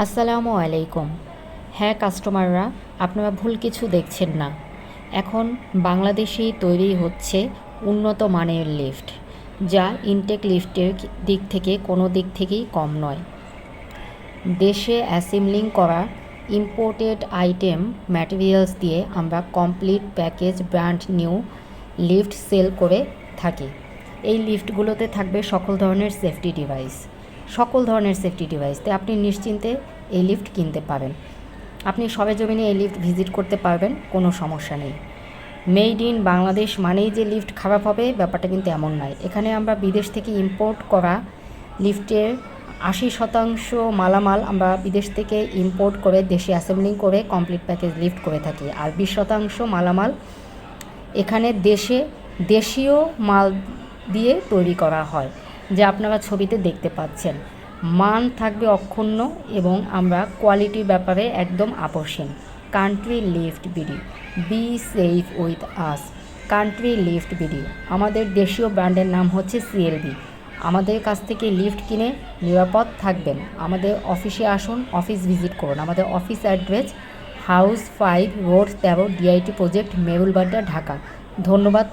আসসালামু আলাইকুম। হ্যাঁ কাস্টমাররা, আপনারা ভুল কিছু দেখছেন না। এখন বাংলাদেশেই তৈরি হচ্ছে উন্নত মানের লিফট, যা ইনটেক লিফটের দিক থেকে কোনো দিক থেকেই কম নয়। দেশে অ্যাসেম্বলিং করা ইম্পোর্টেড আইটেম ম্যাটেরিয়ালস দিয়ে আমরা complete package brand new lift sale করে থাকি। এই লিফটগুলোতে থাকবে সকল ধরনের সেফটি ডিভাইস, তাই আপনি নিশ্চিন্তে এই লিফট কিনতে পারেন। আপনি সরেজমিনে এই লিফট ভিজিট করতে পারবেন, কোনো সমস্যা নেই। মেড ইন বাংলাদেশ মানেই যে লিফট খারাপ হবে, ব্যাপারটা কিন্তু এমন নয়। এখানে আমরা বিদেশ থেকে ইম্পোর্ট করা লিফটের 80% মালামাল আমরা বিদেশ থেকে ইম্পোর্ট করে দেশে অ্যাসেম্বলিং করে কমপ্লিট প্যাকেজ লিফট করে থাকি। আর 20% মালামাল এখানে দেশীয় মাল দিয়ে তৈরি করা হয়, যা আপনারা ছবিতে দেখতে পাচ্ছেন। মান থাকবে অক্ষুণ্ণ এবং আমরা কোয়ালিটির ব্যাপারে একদম আপোষহীন। Country lift BD, be safe with us. Country lift BD আমাদের দেশীয় ব্র্যান্ডের নাম হচ্ছে সিএলবি। আমাদের কাছ থেকে লিফট কিনে নিরাপদ থাকবেন। আমাদের অফিসে আসুন, অফিস ভিজিট করুন। আমাদের office address house 5 road 13 DIT project, Merul Badda, Dhaka. ধন্যবাদ।